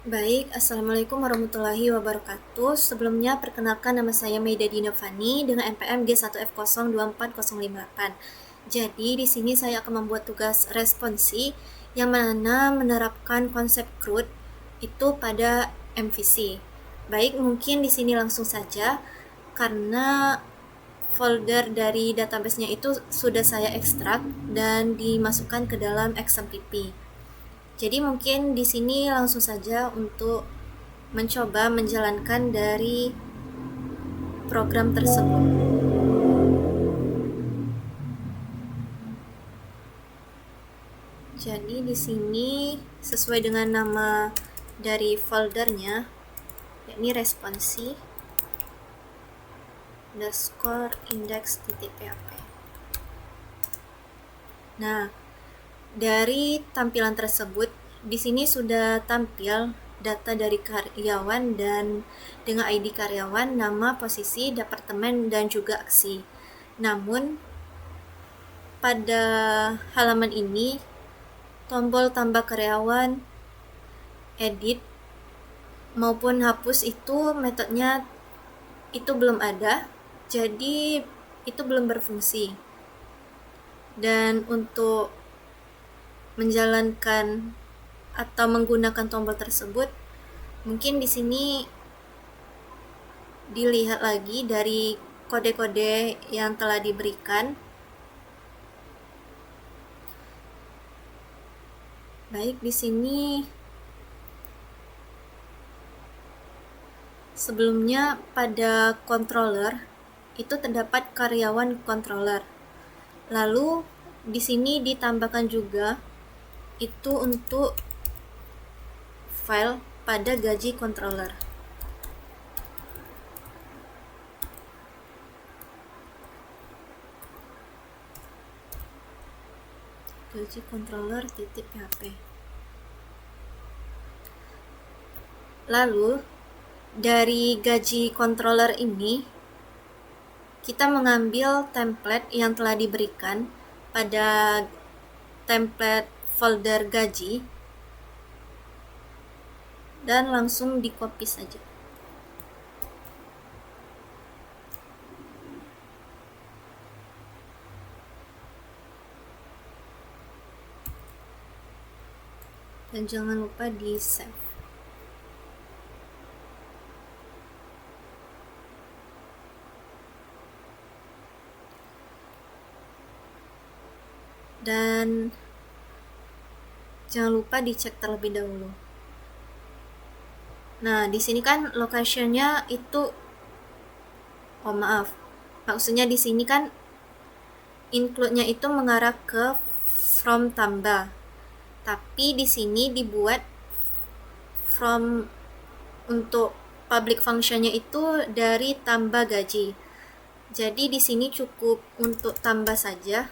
Baik, Assalamualaikum warahmatullahi wabarakatuh. Sebelumnya, perkenalkan nama saya Maida Dinavani dengan NPM G1F024058. Jadi, di sini saya akan membuat tugas responsi yang mana menerapkan konsep CRUD itu pada MVC. Baik, mungkin di sini langsung saja karena folder dari database-nya itu sudah saya ekstrak dan dimasukkan ke dalam XMPP. Jadi mungkin di sini langsung saja untuk mencoba menjalankan dari program tersebut. Jadi di sini sesuai dengan nama dari foldernya, yakni responsi underscore index.php. Nah, dari tampilan tersebut di sini sudah tampil data dari karyawan dan dengan ID karyawan, nama, posisi, departemen, dan juga aksi. Namun, pada halaman ini, tombol tambah karyawan, edit, maupun hapus itu metodenya itu belum ada, jadi itu belum berfungsi. Dan untuk menjalankan atau menggunakan tombol tersebut, mungkin di sini dilihat lagi dari kode-kode yang telah diberikan. Baik, di sini sebelumnya pada controller itu terdapat karyawan controller. Lalu di sini ditambahkan juga itu untuk file pada gaji controller. Gaji controller.php. Lalu dari gaji controller ini kita mengambil template yang telah diberikan pada template folder gaji dan langsung di copy saja. Dan jangan lupa di save. Dan jangan lupa dicek terlebih dahulu. Nah, di sini kan location-nya itu maksudnya di sini kan include-nya itu mengarah ke from tambah. Tapi di sini dibuat from untuk public function-nya itu dari tambah gaji. Jadi di sini cukup untuk tambah saja.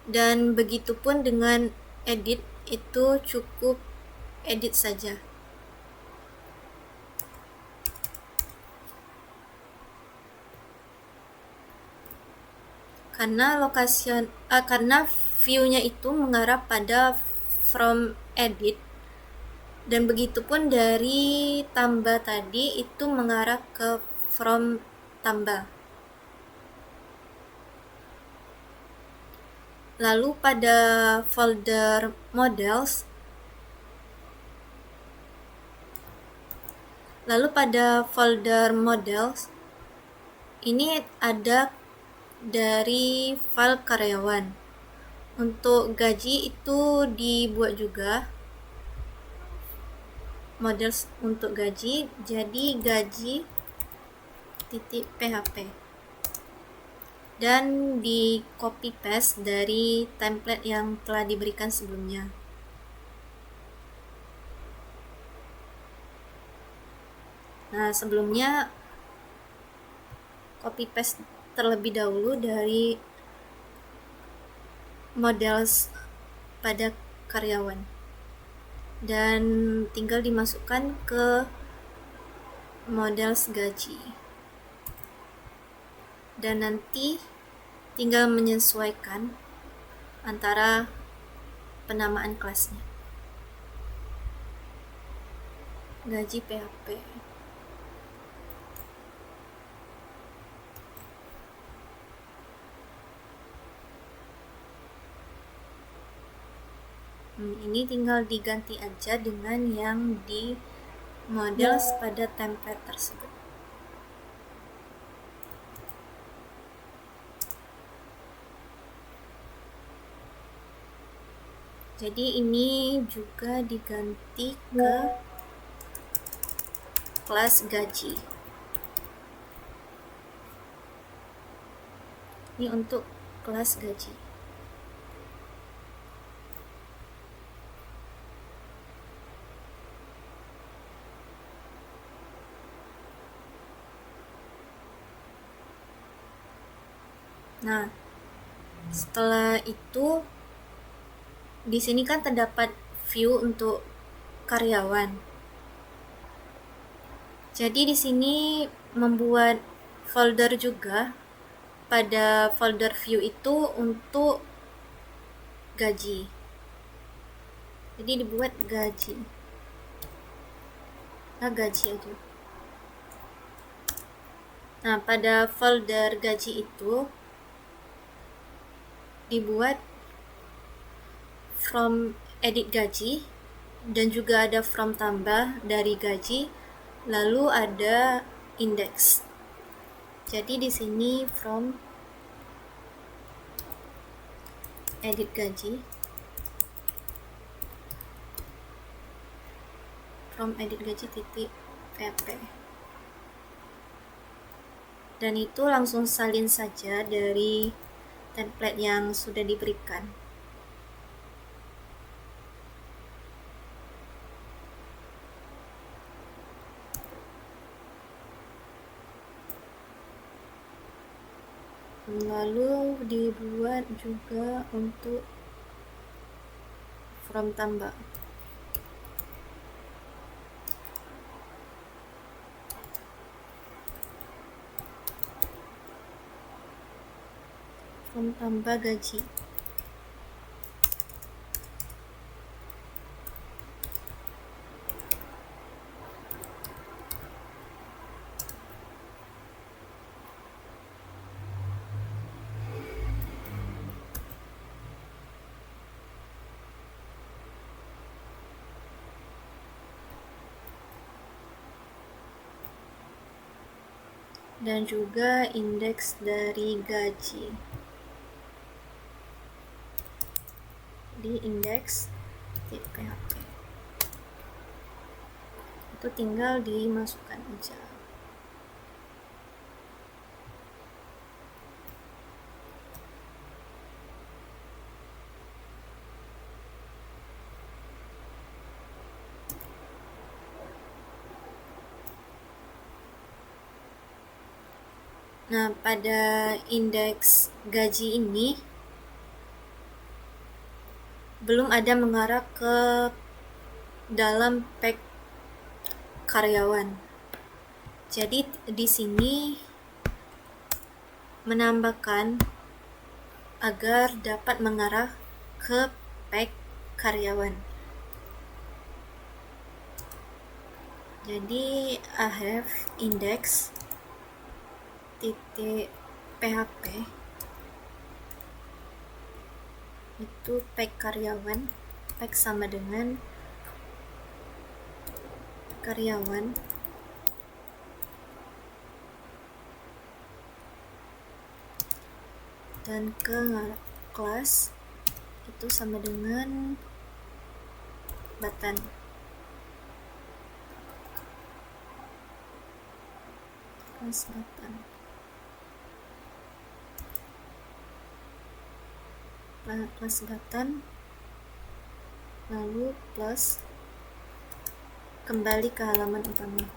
Dan begitupun dengan edit, itu cukup edit saja. Karena view-nya itu mengarah pada from edit, dan begitupun dari tambah tadi itu mengarah ke from tambah. Lalu pada folder models ini ada dari file karyawan. Untuk gaji itu dibuat juga models untuk gaji, jadi gaji.php, dan di copy paste dari template yang telah diberikan sebelumnya. Nah, sebelumnya copy paste terlebih dahulu dari models pada karyawan dan tinggal dimasukkan ke models gaji, dan nanti tinggal menyesuaikan antara penamaan kelasnya. gaji PHP. Ini tinggal diganti aja dengan yang di model pada template tersebut. Jadi ini juga diganti ke kelas gaji. Ini untuk kelas gaji. Nah, setelah itu di sini kan terdapat view untuk karyawan. Jadi di sini membuat folder juga pada folder view itu untuk gaji. Jadi dibuat gaji. Nah, gaji aja. Nah, pada folder gaji itu dibuat from edit gaji dan juga ada from tambah dari gaji, lalu ada index. Jadi di sini from edit gaji, from edit gaji titik pp, dan itu langsung salin saja dari template yang sudah diberikan. Lalu dibuat juga untuk from tambah. From tambah gaji. Dan juga indeks dari gaji. Di indeks php itu tinggal dimasukkan aja. Nah, pada indeks gaji ini belum ada mengarah ke dalam pack karyawan. Jadi di sini menambahkan agar dapat mengarah ke pack karyawan. Jadi I have index titik php itu pack karyawan, pack sama dengan karyawan dan ke kelas itu sama dengan button. Kelas button. Kelas button, lalu plus kembali ke halaman utama.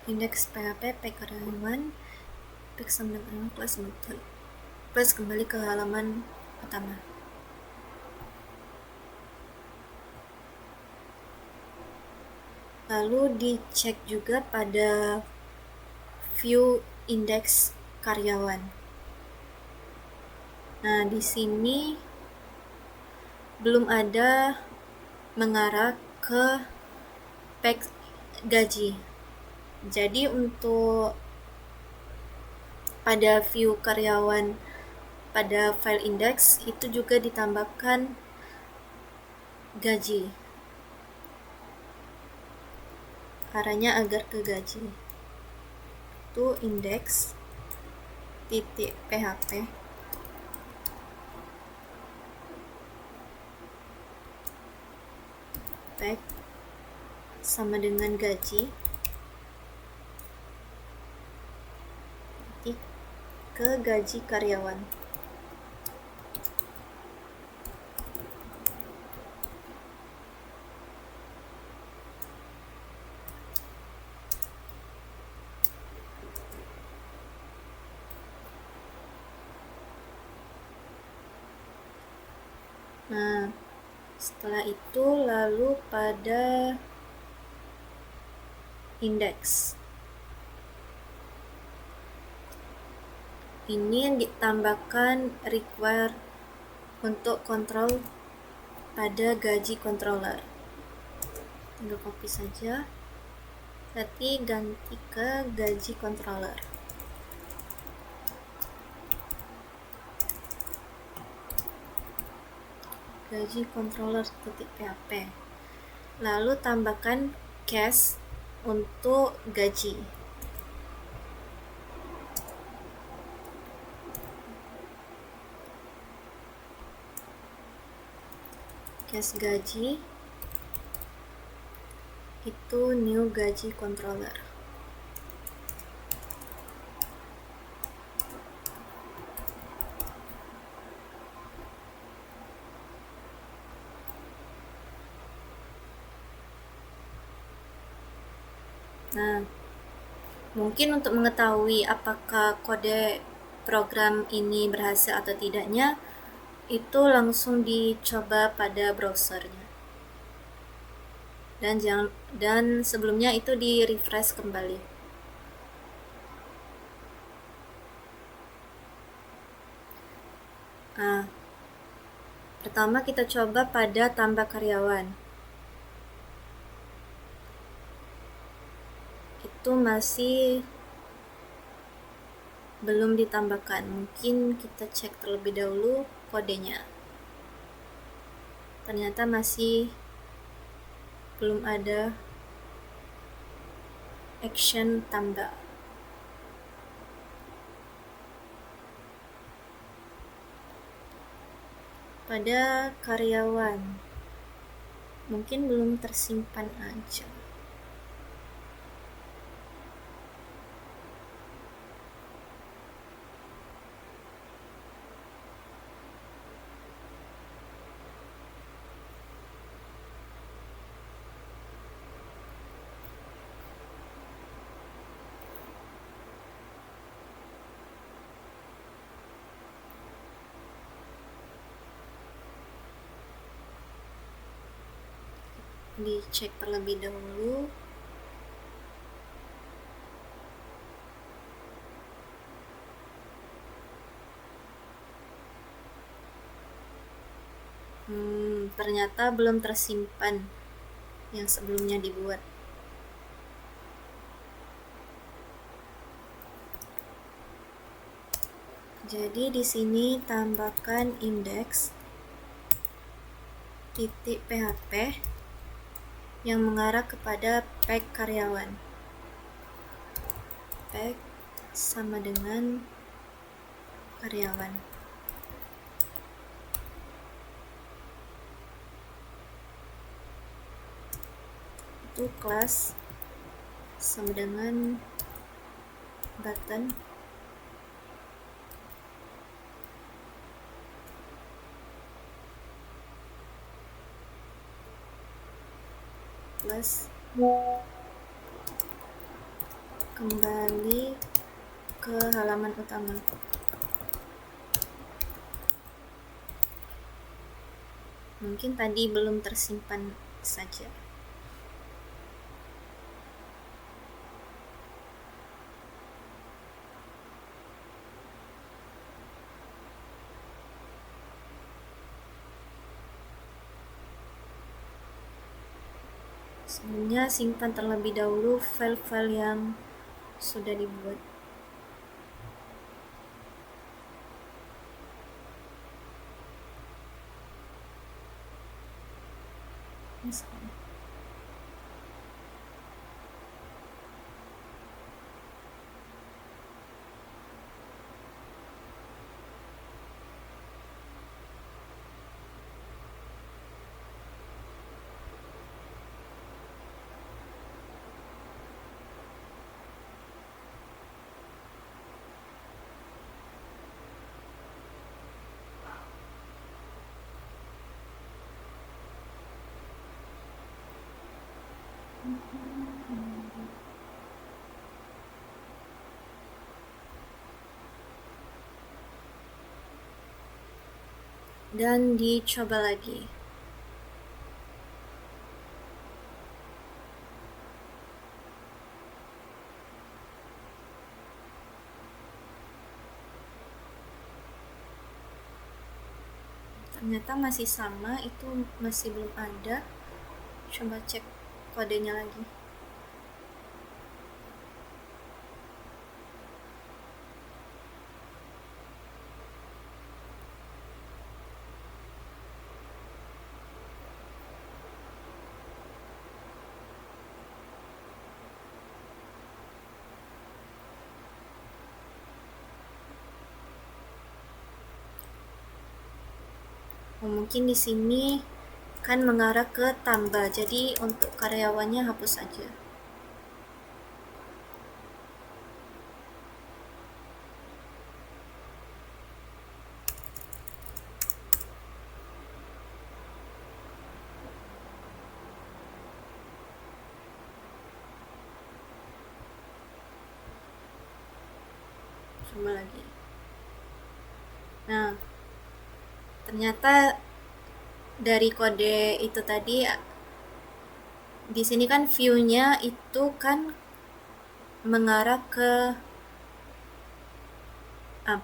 Indeks PHP pack karyawan, pack sama dengan kelas button, plus kembali ke halaman utama. Lalu dicek juga pada view indeks karyawan. Nah, di sini belum ada mengarah ke pek gaji. Jadi untuk pada view karyawan pada file index itu juga ditambahkan gaji. Arahnya agar ke gaji. Itu indeks titik php pek sama dengan gaji titik ke gaji karyawan. Nah, setelah itu lalu pada indeks ini ditambahkan require untuk kontrol pada gaji controller. Tinggal copy saja, nanti ganti ke gaji controller. Gaji controller.php. Lalu tambahkan cash untuk gaji. Cash gaji itu new gaji controller. Nah, mungkin untuk mengetahui apakah kode program ini berhasil atau tidaknya, itu langsung dicoba pada browsernya. Dan sebelumnya itu di refresh kembali. Nah, pertama kita coba pada tambah karyawan. Itu masih belum ditambahkan. Mungkin kita cek terlebih dahulu kodenya. Ternyata masih belum ada action tambah. Pada karyawan mungkin belum tersimpan aja. Dicek terlebih dahulu. Ternyata belum tersimpan yang sebelumnya dibuat. Jadi di sini tambahkan indeks titik php yang mengarah kepada pek karyawan. Pek sama dengan karyawan. Itu kelas sama dengan button plus kembali ke halaman utama. Mungkin tadi belum tersimpan saja. Sebelumnya simpan terlebih dahulu file-file yang sudah dibuat. Misalnya. Dan dicoba lagi. Ternyata masih sama, itu masih belum ada. Coba cek kodenya lagi. Mungkin di sini kan mengarah ke tambah, jadi untuk karyawannya hapus saja. Coba lagi. Nah, ternyata dari kode itu tadi, di sini kan view-nya itu kan mengarah ke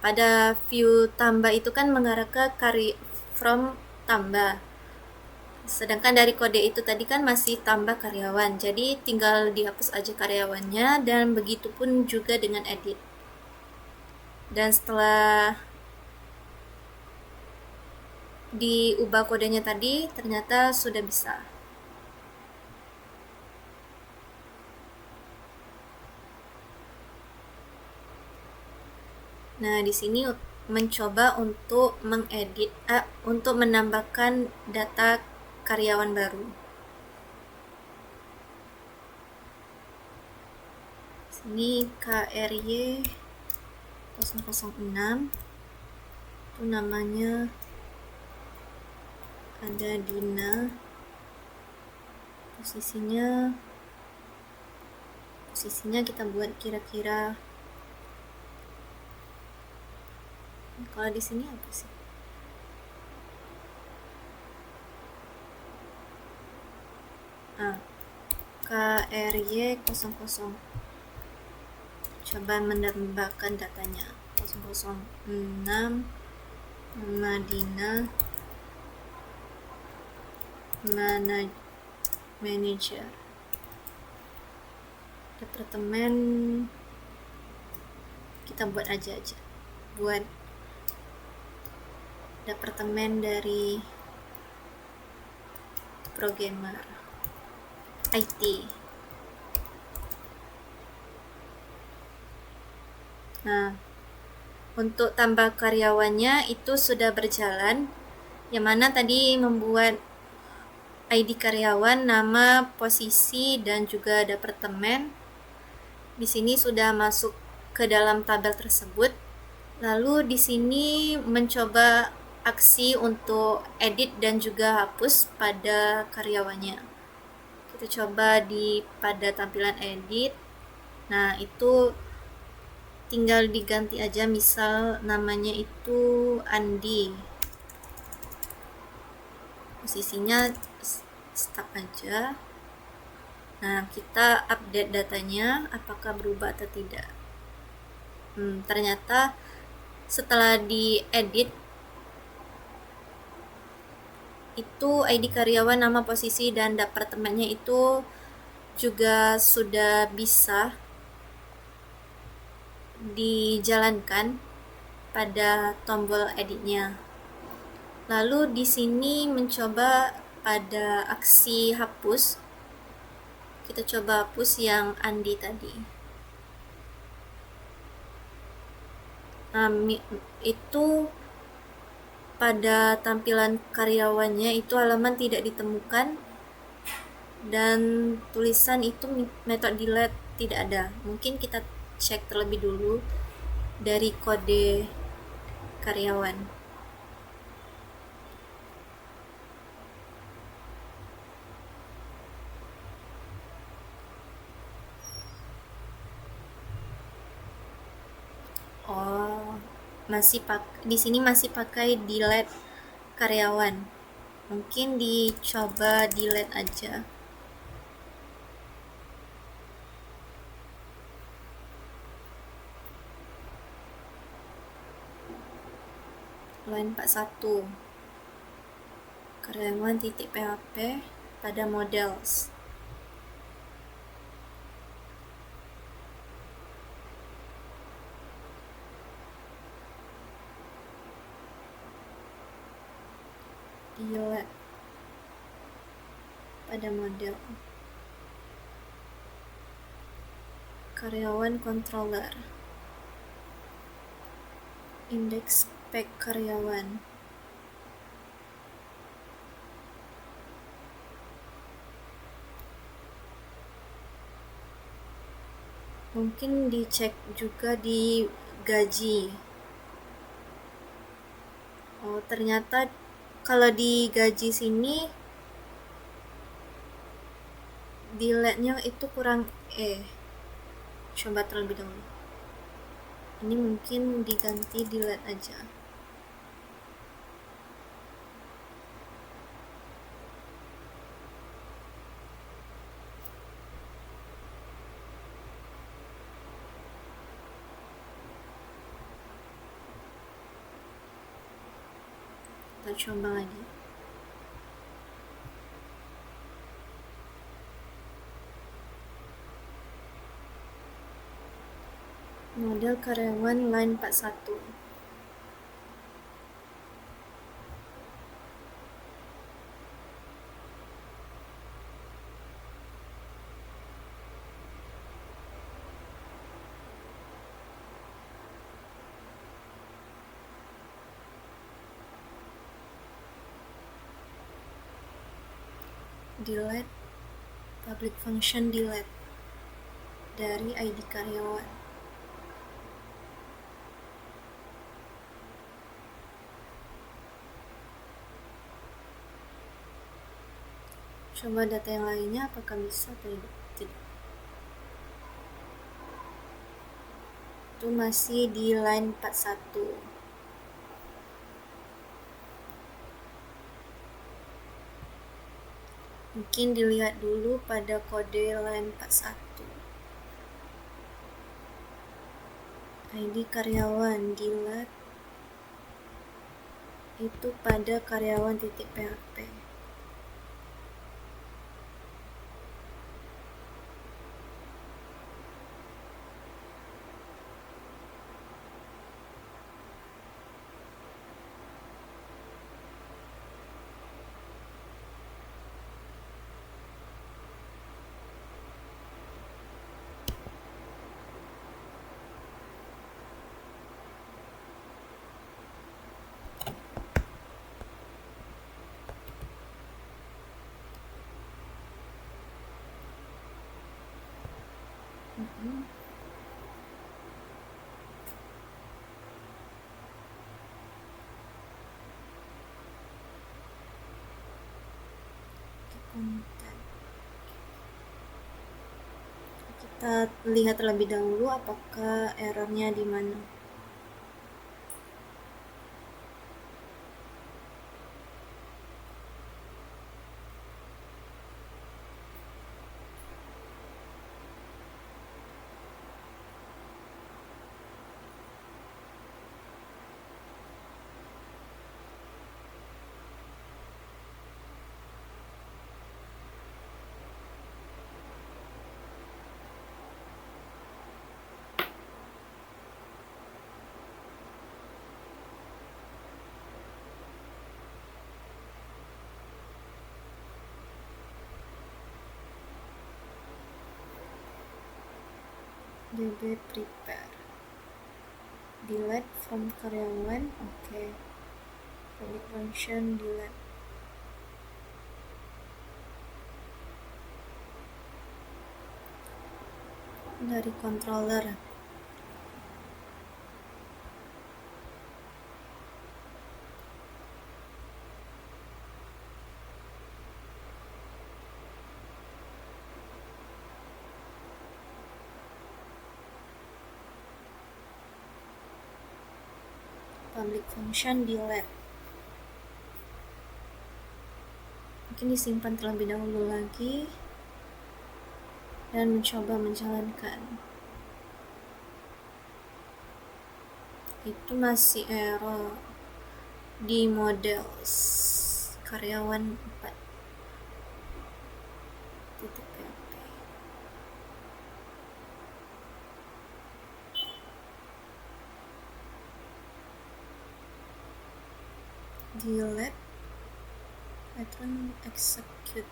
pada view tambah itu kan mengarah ke from tambah. Sedangkan dari kode itu tadi kan masih tambah karyawan, jadi tinggal dihapus aja karyawannya, dan begitupun juga dengan edit. Dan setelah diubah kodenya tadi, ternyata sudah bisa. Nah, di sini mencoba untuk mengedit, untuk menambahkan data karyawan baru. Sini KRY 006, itu namanya ada Dina, posisinya kita buat kira-kira, kalau di sini apa sih? KRY 00. Coba menambahkan datanya. 006 Madinah Manager. Departemen kita buat aja. Buat departemen dari programmer IT. Nah, untuk tambah karyawannya itu sudah berjalan, yang mana tadi membuat ID karyawan, nama, posisi, dan juga departemen. Di sini sudah masuk ke dalam tabel tersebut. Lalu di sini mencoba aksi untuk edit dan juga hapus pada karyawannya. Kita coba pada tampilan edit. Nah, itu tinggal diganti aja, misal namanya itu Andi, posisinya start aja. Nah, kita update datanya apakah berubah atau tidak. Ternyata setelah diedit itu ID karyawan, nama, posisi, dan departemennya itu juga sudah bisa dijalankan pada tombol editnya. Lalu di sini mencoba pada aksi hapus, kita coba hapus yang Andi tadi. Itu pada tampilan karyawannya itu halaman tidak ditemukan dan tulisan itu method delete tidak ada. Mungkin kita cek terlebih dulu dari kode karyawan. Oh, di sini masih pakai delete karyawan. Mungkin dicoba delete aja. Line 41 karyawan titik php pada models. Delete pada model. Karyawan controller. Indeks spek karyawan. Mungkin dicek juga di gaji. Oh, ternyata kalau di gaji sini delete-nya itu kurang coba terlebih dahulu. Ini mungkin diganti delete aja. Kita coba lagi. Model karyawan line 41. Delete public function delete dari ID karyawan. Coba data yang lainnya apakah bisa atau tidak. Itu masih di line 41. Mungkin dilihat dulu pada kode line 41. ID karyawan delete itu pada karyawan titik php. Kita lihat terlebih dahulu apakah errornya di mana. DB prepare. Delete from karyawan. Oke. Public function delete. Dari controller. Public function delete. Mungkin disimpan terlebih dahulu lagi dan mencoba menjalankan. Itu masih error di models karyawan 4.php. Delete pattern execute.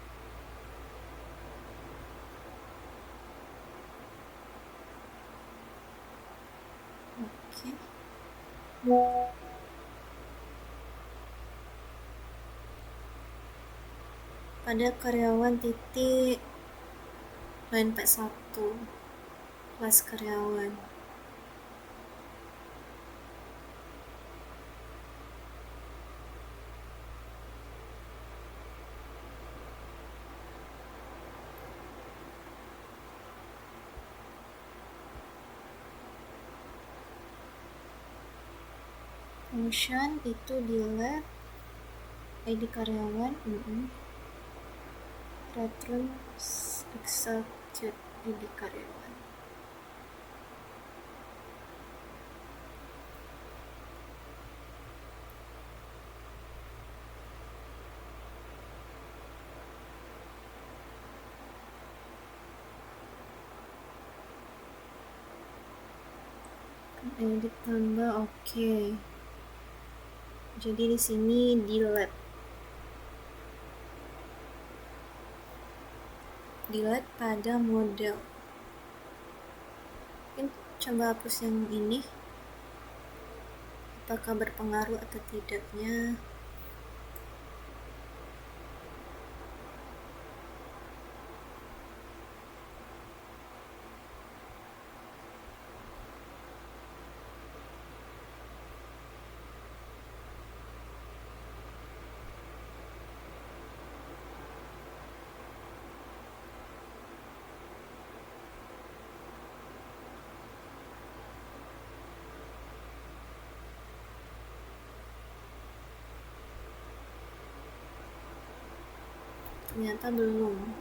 Oke. Pada karyawan titik line P1 kelas karyawan. Function itu delete ID karyawan, return execute ID karyawan. Edit tambah, oke. Jadi di sini delete pada model. Mungkin coba hapus yang ini, apakah berpengaruh atau tidaknya. Ternyata belum,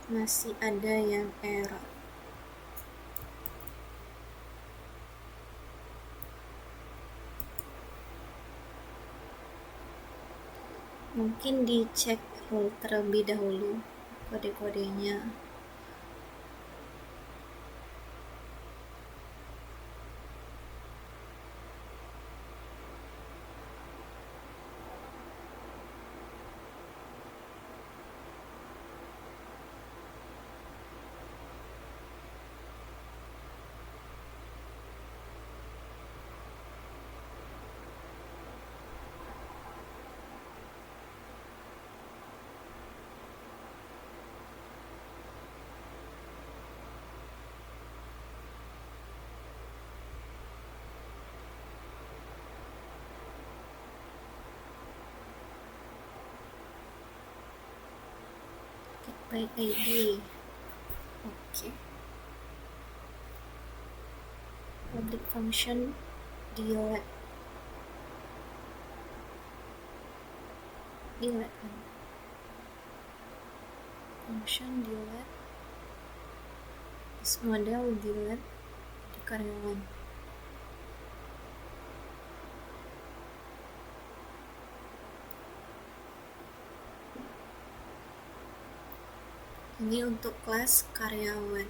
masih ada yang error. Mungkin dicek terlebih dahulu kode-kodenya. By ID. Oke. Public function delete. Function delete. This model delete di karyawan. Ini untuk kelas karyawan.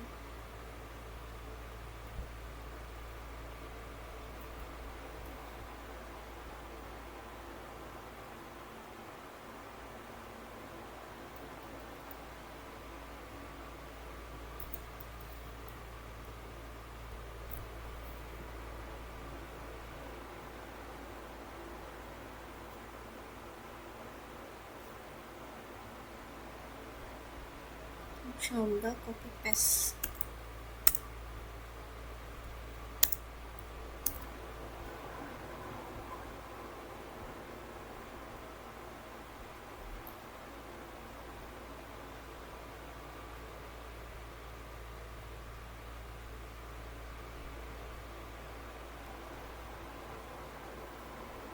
coba copy paste.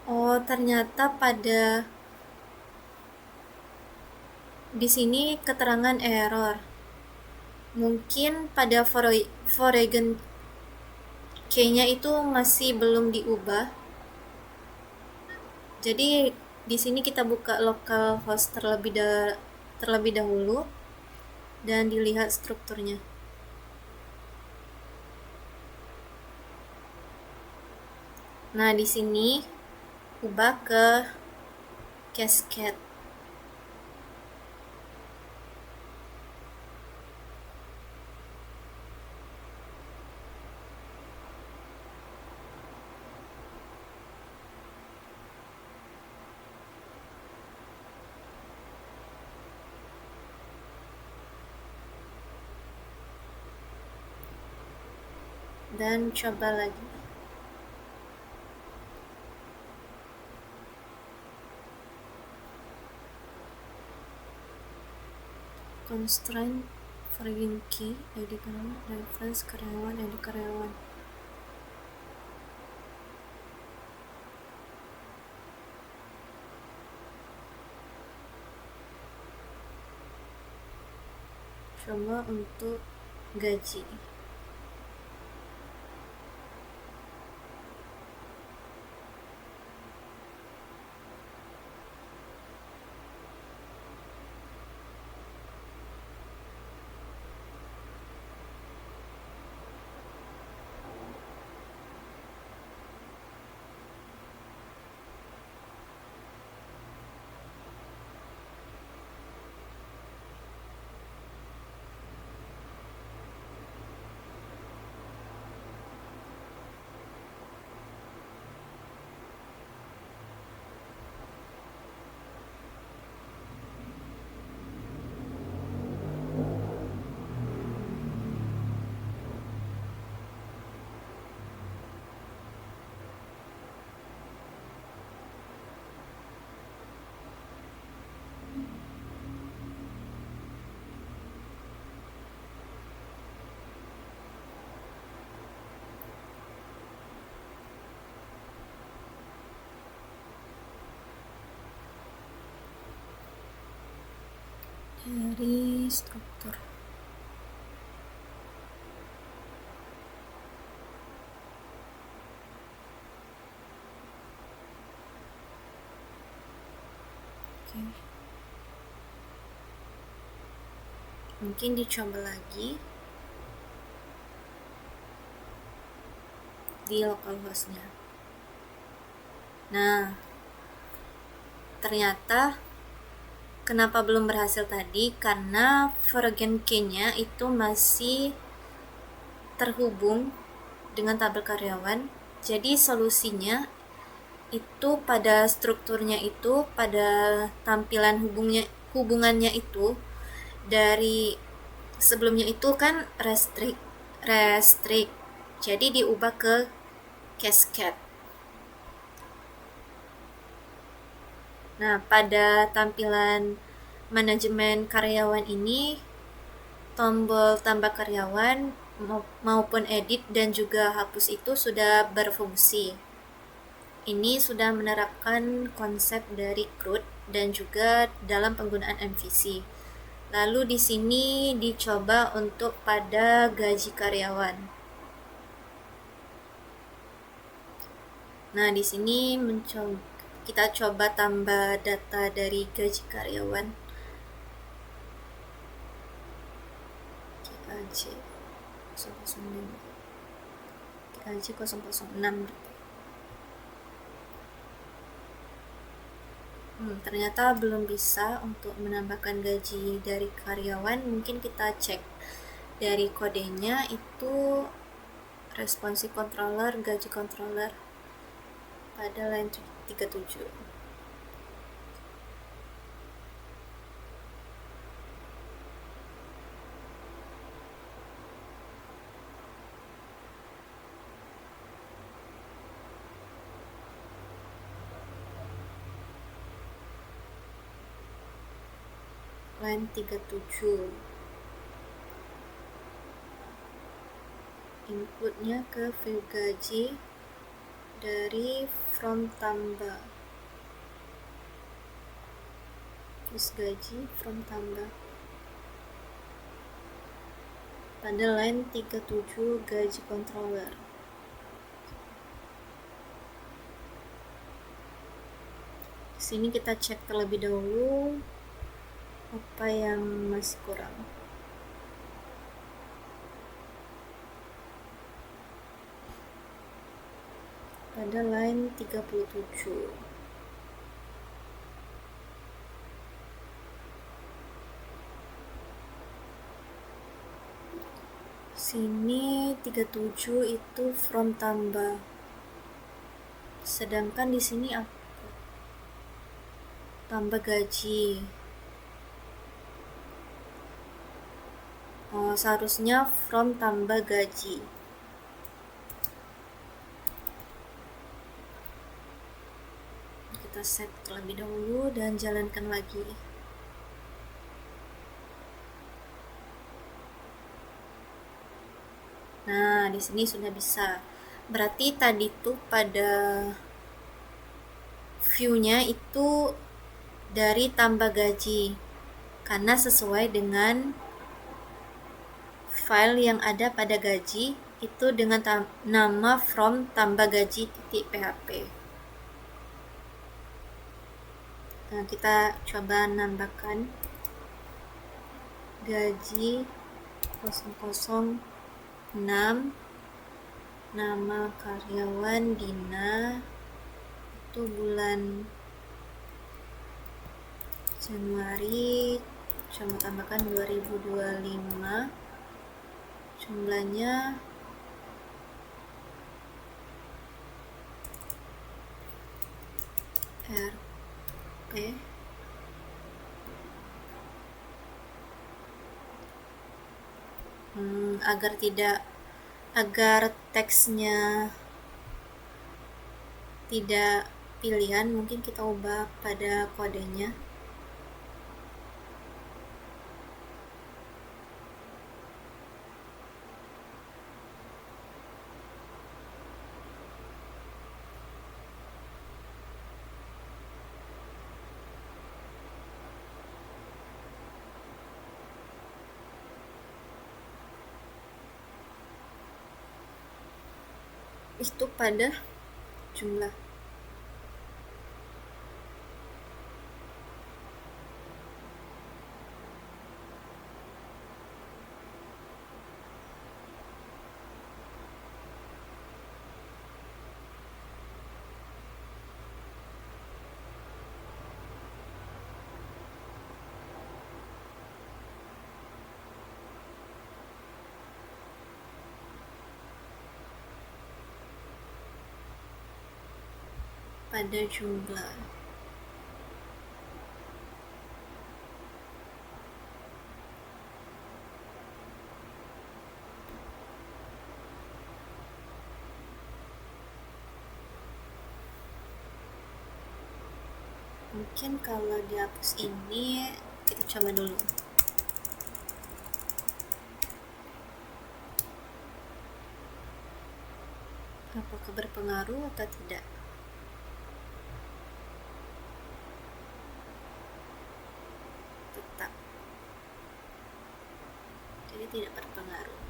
Oh, ternyata pada di sini keterangan error. Mungkin pada foreign key-nya itu masih belum diubah. Jadi di sini kita buka localhost terlebih dahulu dan dilihat strukturnya. Nah, di sini ubah ke cascade. Dan coba lagi. Constraint foreign key, ID karyawan, reference karyawan, ID karyawan. Coba untuk gaji. Dari struktur. Oke. Mungkin dicoba lagi di localhostnya. Nah, ternyata kenapa belum berhasil tadi? Karena foreign key-nya itu masih terhubung dengan tabel karyawan. Jadi solusinya itu pada strukturnya itu, pada tampilan hubungannya itu, dari sebelumnya itu kan restrict. Jadi diubah ke cascade. Nah, pada tampilan manajemen karyawan ini, tombol tambah karyawan maupun edit dan juga hapus itu sudah berfungsi. Ini sudah menerapkan konsep dari CRUD dan juga dalam penggunaan MVC. Lalu di sini dicoba untuk pada gaji karyawan. Nah, di sini kita coba tambah data dari gaji karyawan. GAJ 006. Ternyata belum bisa untuk menambahkan gaji dari karyawan. Mungkin kita cek dari kodenya itu responsi controller, gaji controller pada line 37. line 37. Inputnya ke view gaji dari from tambah. Terus gaji from tambah. Pada line 37 gaji controller. Di sini kita cek terlebih dahulu apa yang masih kurang. Pada line 37. Sini 37 itu from tambah. Sedangkan di sini apa? Tambah gaji. Oh, seharusnya from tambah gaji. Kita set terlebih dahulu dan jalankan lagi. Nah, di sini sudah bisa. Berarti tadi tuh pada view-nya itu dari tambah gaji, karena sesuai dengan file yang ada pada gaji itu dengan nama from tambah gaji.php. Nah, kita coba nambahkan gaji 006, nama karyawan Dina, itu bulan Januari, coba tambahkan 2025, jumlahnya RP agar teksnya tidak pilihan, mungkin kita ubah pada kodenya. Itu pada jumlah. Pada jumlah. Mungkin kalau dihapus ini, kita coba dulu. Apakah berpengaruh atau tidak? Tetap. Jadi tidak berpengaruh.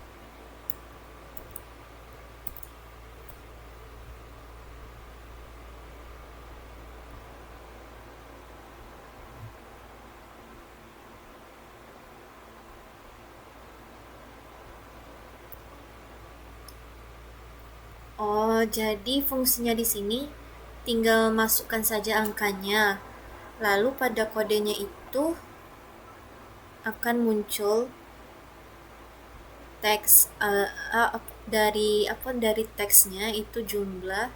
Oh, jadi fungsinya di sini tinggal masukkan saja angkanya. Lalu pada kodenya itu akan muncul teks dari teksnya itu jumlah.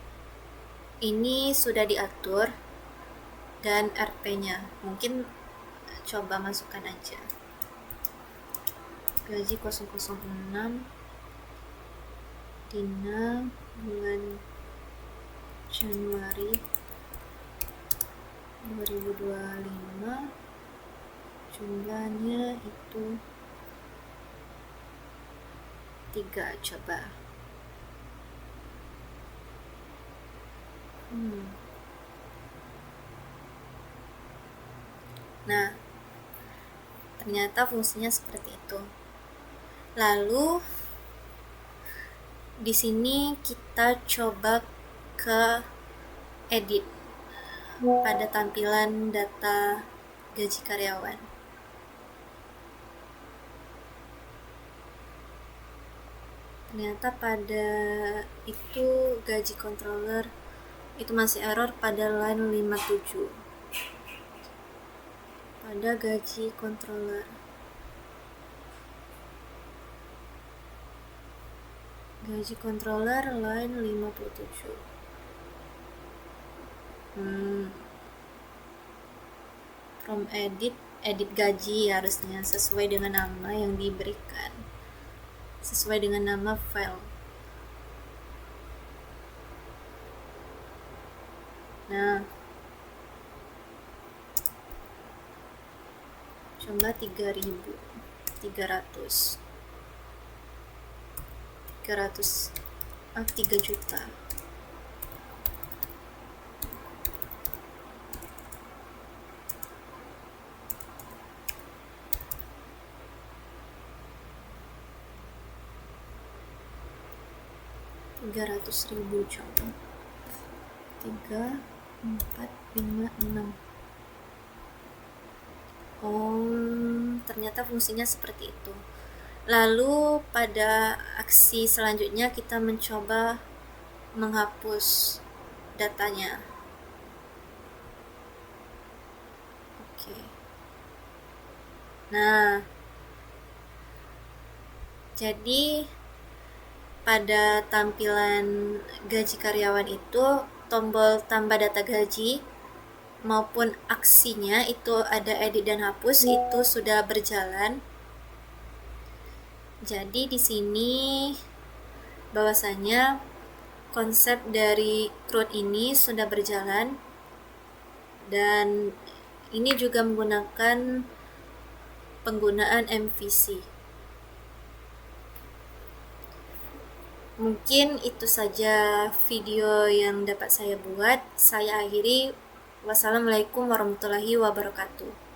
Ini sudah diatur dan RP-nya. Mungkin coba masukkan aja. Gaji 006 Dina bulan Januari 2025, jumlahnya itu 3. Coba nah, ternyata fungsinya seperti itu. Lalu di sini kita coba ke edit pada tampilan data gaji karyawan. Ternyata pada itu gaji controller itu masih error pada line 57. Pada gaji controller line 57. From edit gaji harusnya sesuai dengan nama yang diberikan, sesuai dengan nama file. Nah, coba 3.300 3 juta. Rp300.000 coba 3, 4, 5, 6. Ternyata fungsinya seperti itu. Lalu pada aksi selanjutnya kita mencoba menghapus datanya. Oke. Nah, jadi pada tampilan gaji karyawan itu tombol tambah data gaji maupun aksinya itu ada edit dan hapus itu sudah berjalan. Jadi di sini bahwasanya konsep dari CRUD ini sudah berjalan dan ini juga menggunakan penggunaan MVC. Mungkin itu saja video yang dapat saya buat. Saya akhiri. Wassalamualaikum warahmatullahi wabarakatuh.